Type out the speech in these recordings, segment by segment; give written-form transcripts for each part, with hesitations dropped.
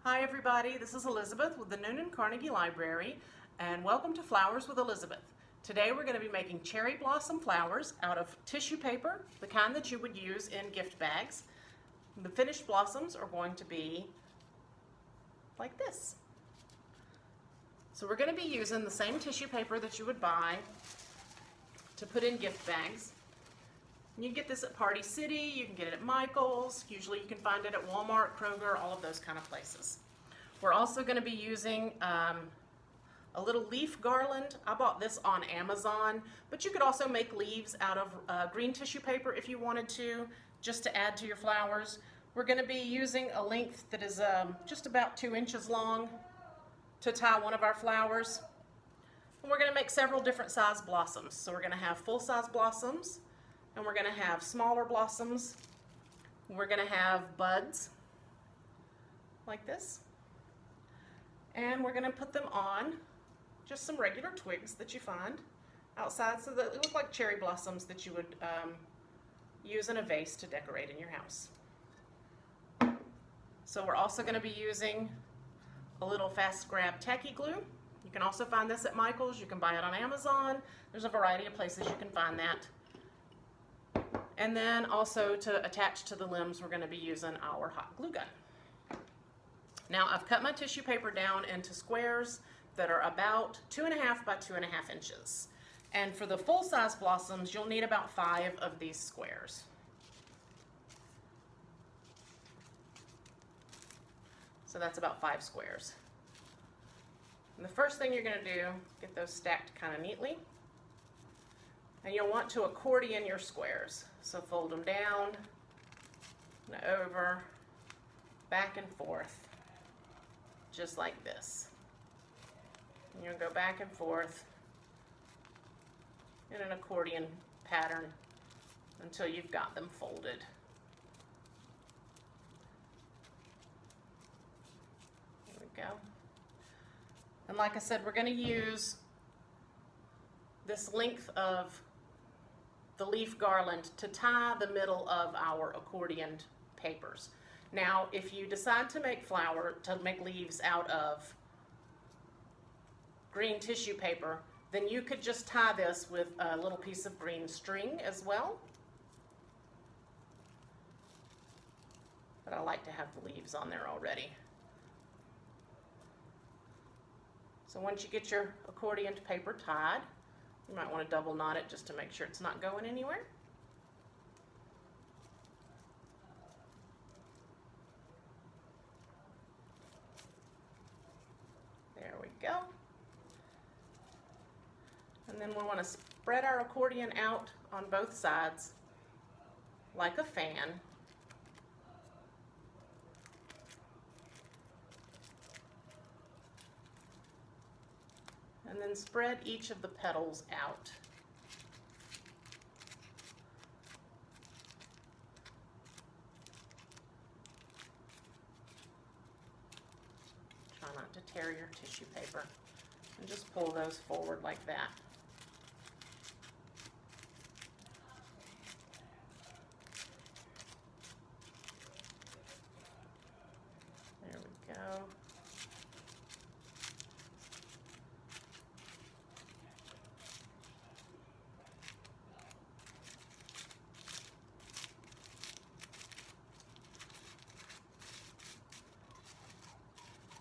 Hi everybody, this is Elizabeth with the Newnan Carnegie Library, and welcome to Flowers with Elizabeth. Today we're going to be making cherry blossom flowers out of tissue paper, the kind that you would use in gift bags. The finished blossoms are going to be like this. So we're going to be using the same tissue paper that you would buy to put in gift bags. You can get this at Party City, you can get it at Michael's, usually you can find it at Walmart, Kroger, all of those kind of places. We're also going to be using a little leaf garland. I bought this on Amazon, but you could also make leaves out of green tissue paper if you wanted to, just to add to your flowers. We're going to be using a length that is just about 2 inches long to tie one of our flowers. And we're going to make several different size blossoms. So we're going to have full-size blossoms, and we're going to have smaller blossoms. We're going to have buds like this, and we're going to put them on just some regular twigs that you find outside so that they look like cherry blossoms that you would use in a vase to decorate in your house. So we're also going to be using a little fast grab tacky glue. You can also find this at Michael's. You can buy it on Amazon. There's a variety of places you can find that. And then also to attach to the limbs, we're going to be using our hot glue gun. Now I've cut my tissue paper down into squares that are about 2.5 by 2.5 inches. And for the full-size blossoms, you'll need about 5 of these squares. So that's about 5 squares. And the first thing you're going to do, get those stacked kind of neatly. And you'll want to accordion your squares. So fold them down and over, back and forth, just like this. And you'll go back and forth in an accordion pattern until you've got them folded. There we go. And like I said, we're going to use this length of the leaf garland to tie the middle of our accordioned papers. Now, if you decide to make leaves out of green tissue paper, then you could just tie this with a little piece of green string as well. But I like to have the leaves on there already. So once you get your accordioned paper tied, you might want to double knot it just to make sure it's not going anywhere. There we go. And then we want to spread our accordion out on both sides like a fan. And then spread each of the petals out. Try not to tear your tissue paper. And just pull those forward like that. There we go.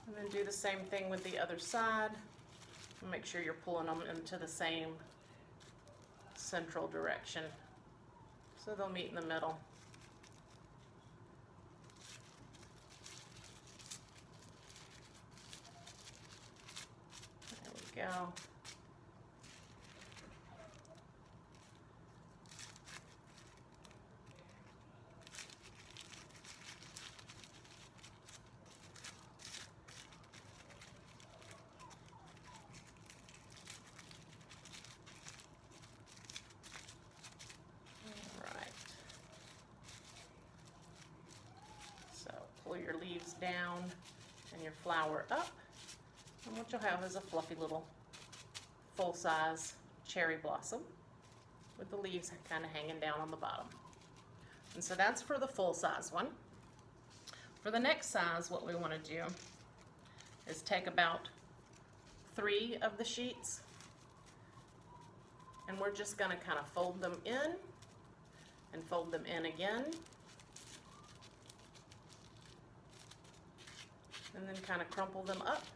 And then do the same thing with the other side. Make sure you're pulling them into the same central direction so they'll meet in the middle. There we go. Pull your leaves down and your flower up, and what you'll have is a fluffy little full-size cherry blossom with the leaves kind of hanging down on the bottom. And so that's for the full-size one. For the next size, what we want to do is take about 3 of the sheets, and we're just going to kind of fold them in and fold them in again, and then kind of crumple them up.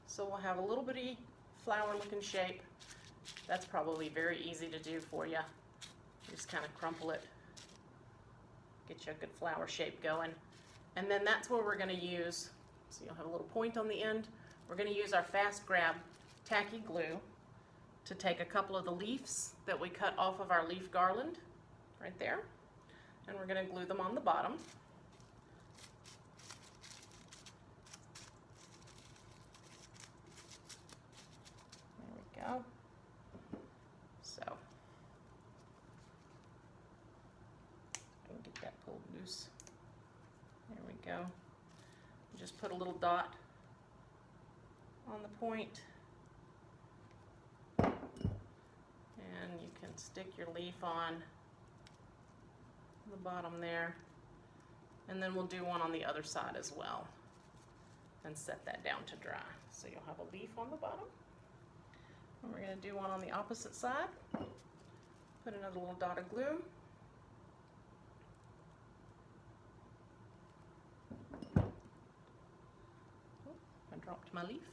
So we'll have a little bitty flower looking shape. That's probably very easy to do for you. Just kind of crumple it, get you a good flower shape going. And then that's where we're going to use, so you'll have a little point on the end, we're going to use our fast grab tacky glue to take a couple of the leaves that we cut off of our leaf garland right there, and we're going to glue them on the bottom. There we go. So I can get that pulled loose. There we go. Just put a little dot on the point, and you can stick your leaf on the bottom there, and then we'll do one on the other side as well and set that down to dry. So you'll have a leaf on the bottom, and we're going to do one on the opposite side. Put another little dot of glue. I dropped my leaf.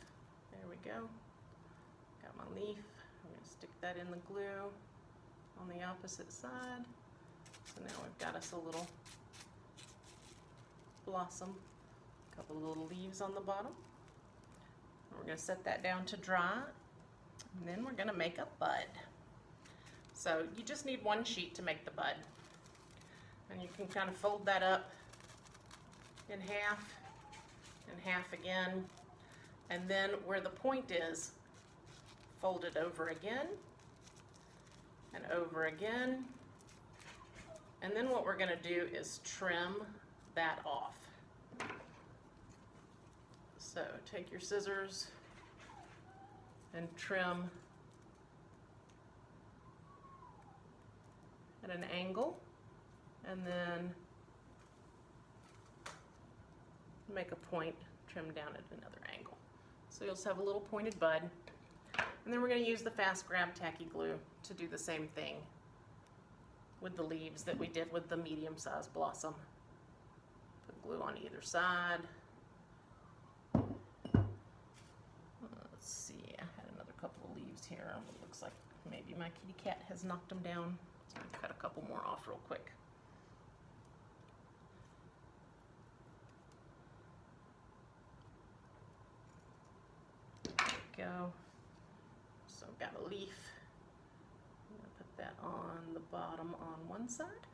There we go. Got my leaf. I'm going to stick that in the glue on the opposite side. So now we've got us a little blossom, a couple of little leaves on the bottom. And we're going to set that down to dry, and then we're going to make a bud. So you just need 1 sheet to make the bud. And you can kind of fold that up in half again, and then where the point is, fold it over again and over again. And then what we're going to do is trim that off. So take your scissors and trim at an angle, and then make a point, trim down at another angle. So you'll just have a little pointed bud. And then we're going to use the fast grab tacky glue to do the same thing with the leaves that we did with the medium-sized blossom. Put glue on either side. Let's see, I had another couple of leaves here. It looks like maybe my kitty cat has knocked them down. So I'm going to cut a couple more off real quick. Go. So I've got a leaf. I'm going to put that on the bottom on one side,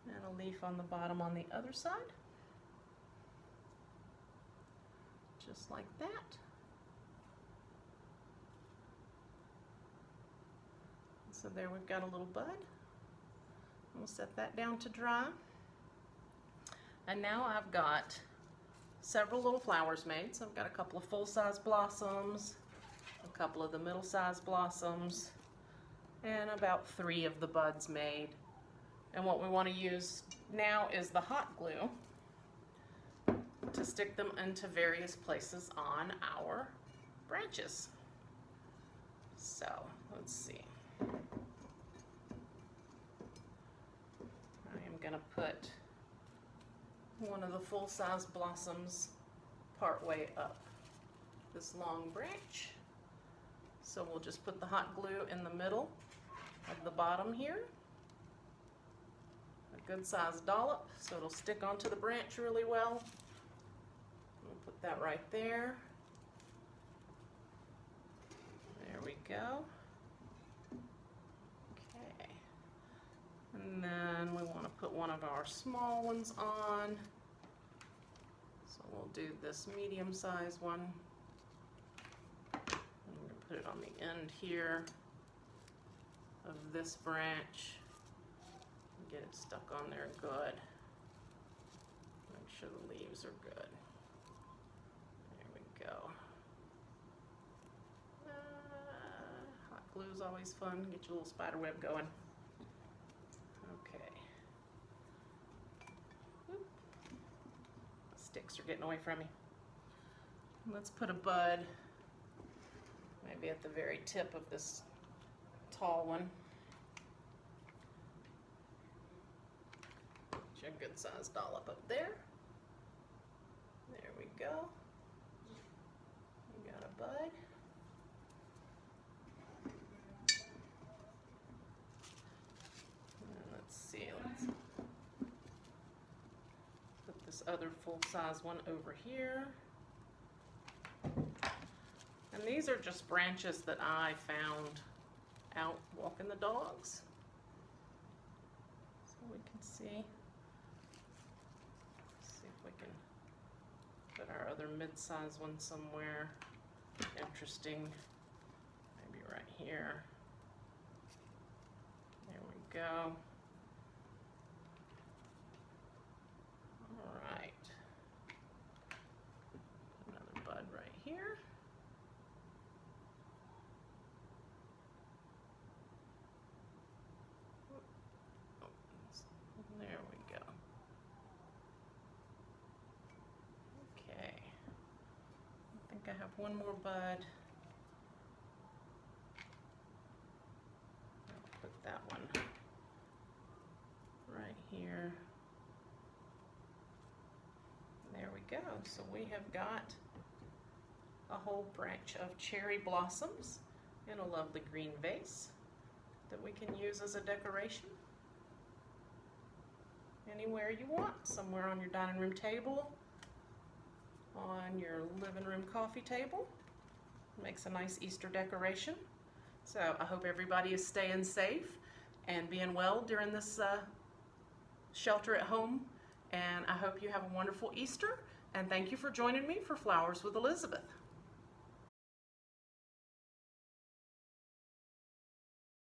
and a leaf on the bottom on the other side, just like that. So there we've got a little bud. We'll set that down to dry. And now I've got several little flowers made. So I've got a couple of full-size blossoms, a couple of the middle-sized blossoms, and about 3 of the buds made. And what we want to use now is the hot glue to stick them into various places on our branches. So let's see. I am going to put one of the full-size blossoms part way up this long branch. So we'll just put the hot glue in the middle of the bottom here. A good sized dollop so it'll stick onto the branch really well. We'll put that right there. There we go. Okay. And then we want to put one of our small ones on. So we'll do this medium-sized one. And we're going to put it on the end here of this branch. Get it stuck on there good. Make sure the leaves are good. There we go. Hot glue is always fun. Get your little spider web going. Okay. Sticks are getting away from me. Let's put a bud maybe at the very tip of this tall one. Get a good sized dollop up there. There we go. We got a bud. And let's see, let's put this other full-size one over here. And these are just branches that I found out walking the dogs. So we can see. Let's see if we can put our other mid-size one somewhere interesting. Maybe right here. There we go. All right. Another bud right here. There we go. Okay. I think I have one more bud. I'll put that one right here. There we go. So we have got a whole branch of cherry blossoms in a lovely green vase that we can use as a decoration anywhere you want, somewhere on your dining room table, on your living room coffee table. Makes a nice Easter decoration. So I hope everybody is staying safe and being well during this shelter at home, and I hope you have a wonderful Easter, and thank you for joining me for Flowers with Elizabeth.